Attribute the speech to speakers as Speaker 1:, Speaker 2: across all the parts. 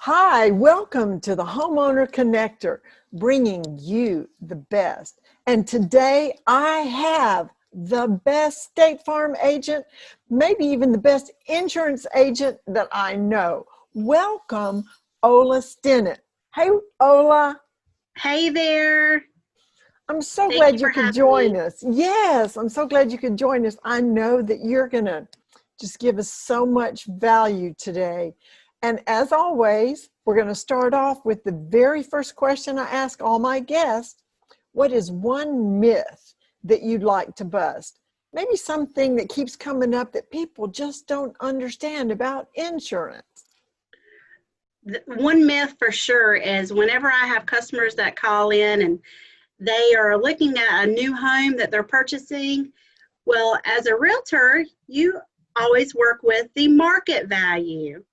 Speaker 1: Hi, welcome to the Homeowner Connector, bringing you the best. And today I have the best State Farm agent, maybe even the best insurance agent that I know. Welcome, Ola Stinnett. Hey, Ola.
Speaker 2: Hey there.
Speaker 1: I'm so
Speaker 2: Thank
Speaker 1: glad
Speaker 2: you
Speaker 1: you
Speaker 2: for
Speaker 1: could
Speaker 2: having
Speaker 1: join
Speaker 2: me.
Speaker 1: us. Yes, I'm so glad you could join us. I know that you're going to just give us so much value today. And as always, we're going to start off with the very first question I ask all my guests. What is one myth that you'd like to bust? Maybe something that keeps coming up that people just don't understand about insurance.
Speaker 2: One myth for sure is whenever I have customers that call in and they are looking at a new home that they're purchasing, well, as a realtor, you always work with the market value.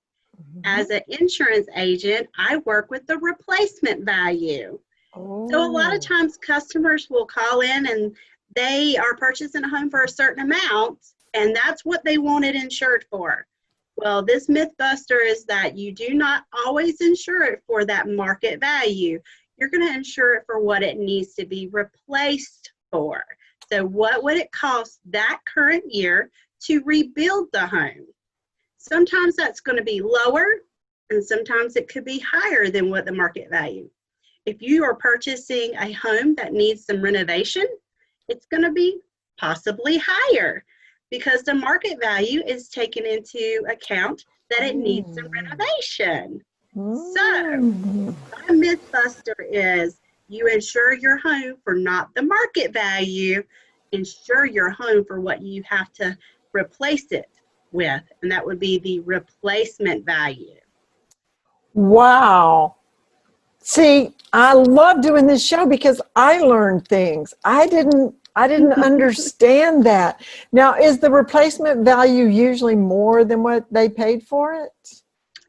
Speaker 2: As an insurance agent, I work with the replacement value. So a lot of
Speaker 1: Oh.
Speaker 2: times customers will call in and they are purchasing a home for a certain amount, and that's what they want it insured for. Well, this myth buster is that you do not always insure it for that market value. You're going to insure it for what it needs to be replaced for. So what would it cost that current year to rebuild the home? Sometimes that's going to be lower, and sometimes it could be higher than what the market value. If you are purchasing a home that needs some renovation, it's going to be possibly higher because the market value is taken into account that it needs some renovation. So, my myth buster is you insure your home for not the market value, insure your home for what you have to replace it with, and that would be the replacement value.
Speaker 1: Wow. See, I love doing this show because I learned things. I didn't understand that. Now, is the replacement value usually more than what they paid for it?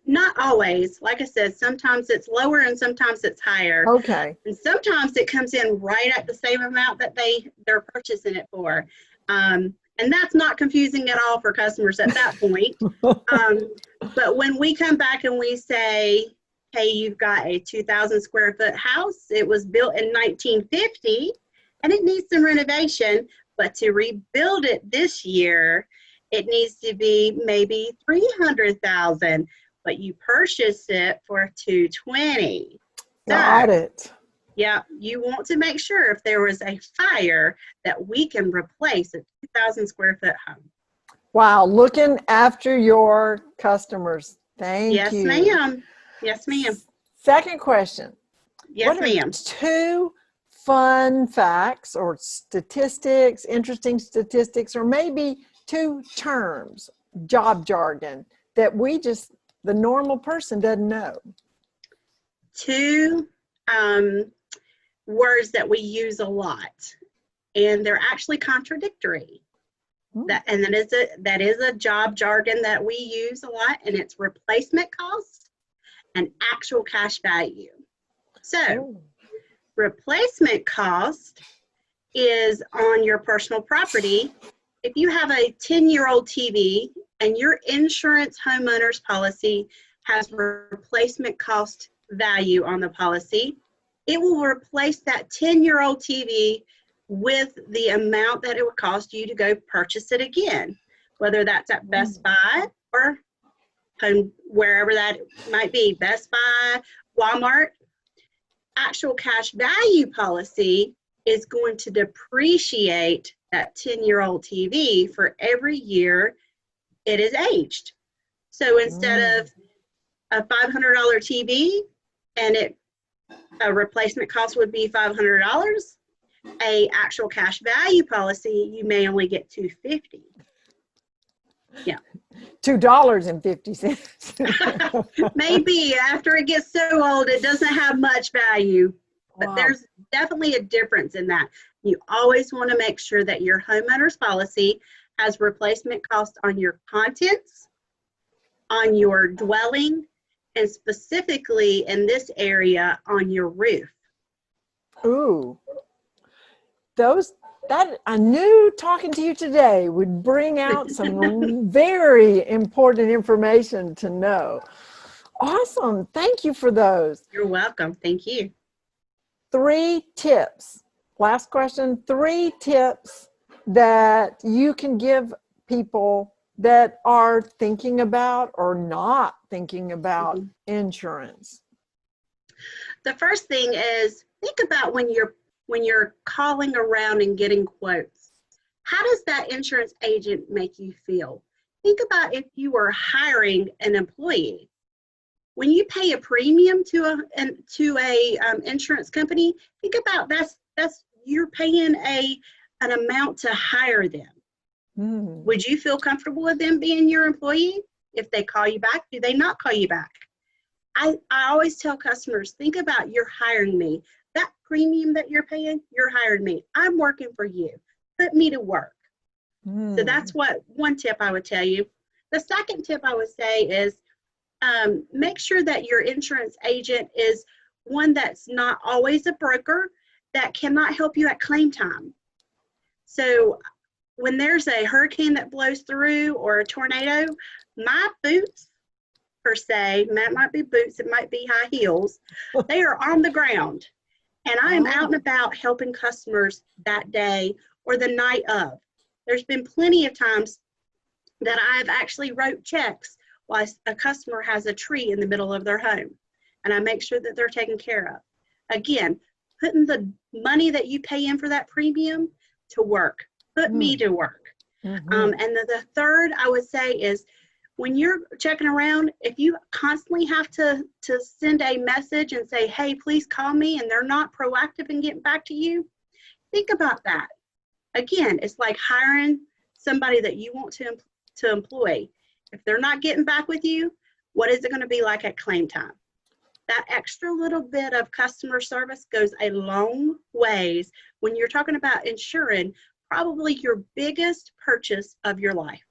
Speaker 2: Not always. Like I said, sometimes it's lower and sometimes it's higher.
Speaker 1: Okay.
Speaker 2: And sometimes it comes in right at the same amount that they're purchasing it for. And that's not confusing at all for customers at that point. But when we come back and we say, hey, you've got a 2,000 square foot house, it was built in 1950 and it needs some renovation, but to rebuild it this year, it needs to be maybe 300,000, but you purchased it for 220.
Speaker 1: Got
Speaker 2: So,
Speaker 1: it.
Speaker 2: yeah, you want to make sure if there was a fire that we can replace a 2,000 square foot home.
Speaker 1: Wow, looking after your customers. Thank
Speaker 2: Yes,
Speaker 1: you.
Speaker 2: ma'am. Yes, ma'am.
Speaker 1: Second question. What
Speaker 2: Yes,
Speaker 1: are
Speaker 2: ma'am.
Speaker 1: two fun facts or statistics, interesting statistics, or maybe two terms, job jargon, that the normal person doesn't know?
Speaker 2: Two words that we use a lot, and they're actually contradictory. That is a job jargon that we use a lot, and it's replacement cost and actual cash value. So, replacement cost is on your personal property. If you have a 10-year-old TV and your insurance homeowner's policy has replacement cost value on the policy, it will replace that 10-year-old TV with the amount that it would cost you to go purchase it again, whether that's at Best Buy or home, wherever that might be, Best Buy, Walmart. Actual cash value policy is going to depreciate that 10-year-old TV for every year it is aged. So instead of a $500 TV and a replacement cost would be $500, a actual cash value policy, you may only get $250. Yeah.
Speaker 1: $2.50.
Speaker 2: Maybe after it gets so old, it doesn't have much value. But
Speaker 1: Wow.
Speaker 2: there's definitely a difference in that. You always want to make sure that your homeowner's policy has replacement cost on your contents, on your dwelling, and specifically in this area on your roof.
Speaker 1: Ooh, that I knew talking to you today would bring out some very important information to know. Awesome. Thank you for those.
Speaker 2: You're welcome. Thank you.
Speaker 1: 3 tips. Last question. 3 tips that you can give people that are thinking about or not thinking about
Speaker 2: Mhm.
Speaker 1: insurance.
Speaker 2: The first thing is think about when you're calling around and getting quotes. How does that insurance agent make you feel? Think about if you were hiring an employee. When you pay a premium to a insurance company, think about that's you're paying an amount to hire them.
Speaker 1: Hmm.
Speaker 2: Would you feel comfortable with them being your employee? If they call you back, do they not call you back? I always tell customers, think about you're hiring me. That premium that you're paying, you're hiring me. I'm working for you. Put me to work. So
Speaker 1: Hmm.
Speaker 2: that's what one tip I would tell you. The second tip I would say is make sure that your insurance agent is one that's not always a broker that cannot help you at claim time. So when there's a hurricane that blows through or a tornado, my boots per se, that might be boots, it might be high heels, they are on the ground. And I am out and
Speaker 1: Oh.
Speaker 2: about helping customers that day or the night of. There's been plenty of times that I've actually wrote checks while a customer has a tree in the middle of their home. And I make sure that they're taken care of. Again, putting the money that you pay in for that premium to work. Put me to work.
Speaker 1: Mm-hmm.
Speaker 2: And the third I would say is when you're checking around, if you constantly have to send a message and say, hey, please call me, and they're not proactive in getting back to you, think about that. Again, it's like hiring somebody that you want to employ. If they're not getting back with you, what is it going to be like at claim time? That extra little bit of customer service goes a long ways when you're talking about insuring probably your biggest purchase of your life.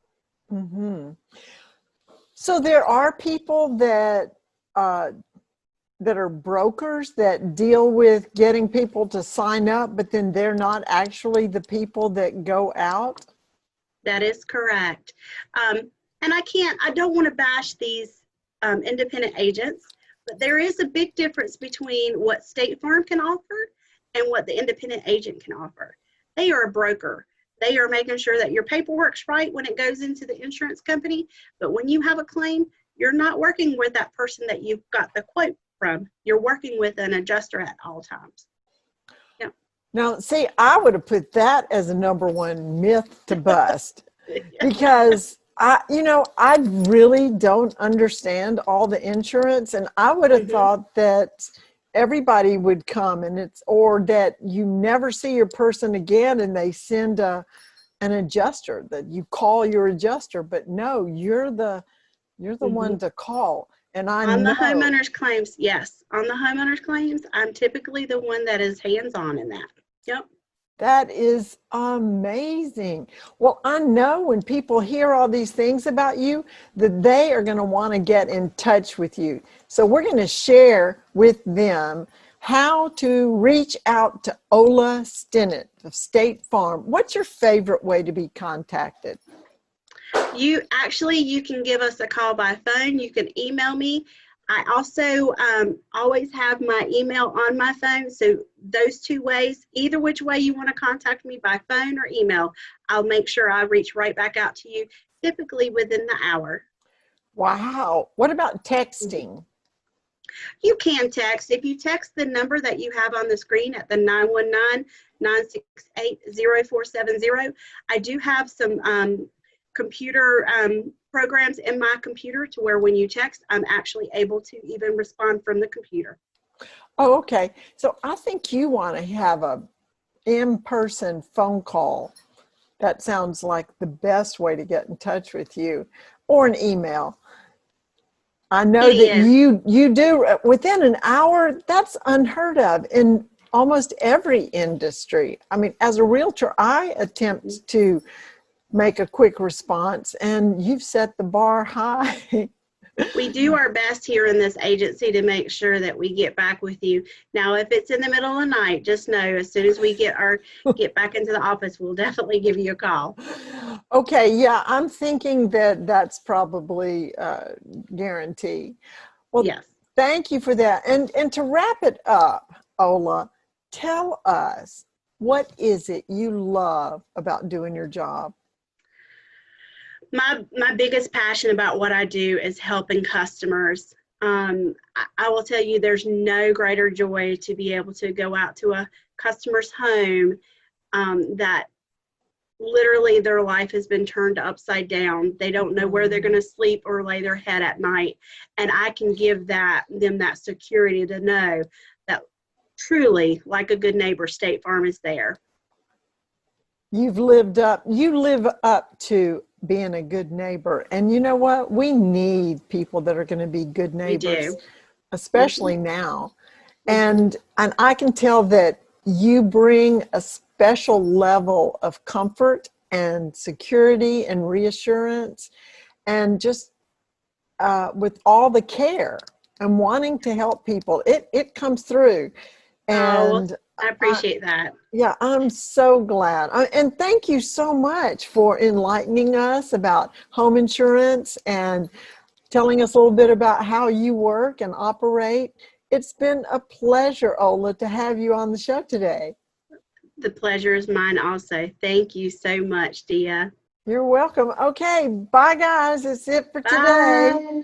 Speaker 1: Mm-hmm. So there are people uh, that are brokers that deal with getting people to sign up, but then they're not actually the people that go out.
Speaker 2: That is correct. And I don't want to bash these independent agents, but there is a big difference between what State Farm can offer and what the independent agent can offer. They are a broker. They are making sure that your paperwork's right when it goes into the insurance company. But when you have a claim, you're not working with that person that you've got the quote from. You're working with an adjuster at all times. Yeah.
Speaker 1: Now, see, I would have put that as a number one myth to bust because I really don't understand all the insurance, and I would have
Speaker 2: Mhm.
Speaker 1: thought that everybody would come or that you never see your person again and they send an adjuster, that you call your adjuster, but no, you're the one
Speaker 2: Mhm.
Speaker 1: to call. And I
Speaker 2: On the
Speaker 1: know
Speaker 2: homeowner's claims, yes. On the homeowner's claims, I'm typically the one that is hands-on in that. Yep.
Speaker 1: that is amazing. Well, I know when people hear all these things about you, that they are going to want to get in touch with you. So we're going to share with them how to reach out to Ola Stinnett of State Farm. What's your favorite way to be contacted?
Speaker 2: You can give us a call by phone. You can email me. I also always have my email on my phone. So those two ways, either which way you want to contact me by phone or email, I'll make sure I reach right back out to you, typically within the hour.
Speaker 1: Wow. What about
Speaker 2: Mhm.
Speaker 1: texting?
Speaker 2: You can text. If you text the number that you have on the screen at the 919-968-0470, I do have some computer programs in my computer to where when you text, I'm actually able to even respond from the computer.
Speaker 1: Oh, okay. So I think you want to have a in-person phone call. That sounds like the best way to get in touch with you, or an email. I
Speaker 2: It
Speaker 1: know that
Speaker 2: is.
Speaker 1: you do within an hour. That's unheard of in almost every industry. I mean, as a realtor, I attempt to make a quick response, and you've set the bar high.
Speaker 2: We do our best here in this agency to make sure that we get back with you. Now, if it's in the middle of the night, just know as soon as we get back into the office, we'll definitely give you a call.
Speaker 1: Okay, yeah, I'm thinking that that's probably guaranteed. Well,
Speaker 2: Yes.
Speaker 1: thank you for that. And to wrap it up, Ola, tell us, what is it you love about doing your job?
Speaker 2: My biggest passion about what I do is helping customers. I will tell you, there's no greater joy to be able to go out to a customer's home that literally their life has been turned upside down. They don't know where they're going to sleep or lay their head at night, and I can give them that security to know that truly, like a good neighbor, State Farm is there.
Speaker 1: You live up to being a good neighbor. And you know what? We need people that are going to be good
Speaker 2: We
Speaker 1: neighbors,
Speaker 2: do.
Speaker 1: especially now.
Speaker 2: Mhm.
Speaker 1: And I can tell that you bring a special level of comfort and security and reassurance, and just with all the care and wanting to help people, it comes through.
Speaker 2: Oh, well,
Speaker 1: And
Speaker 2: I appreciate that.
Speaker 1: yeah, I'm so glad. And thank you so much for enlightening us about home insurance and telling us a little bit about how you work and operate. It's been a pleasure, Ola, to have you on the show today.
Speaker 2: The pleasure is mine also. Thank you so much, Dia.
Speaker 1: You're welcome. Okay, bye, guys. That's it for today.
Speaker 2: Bye.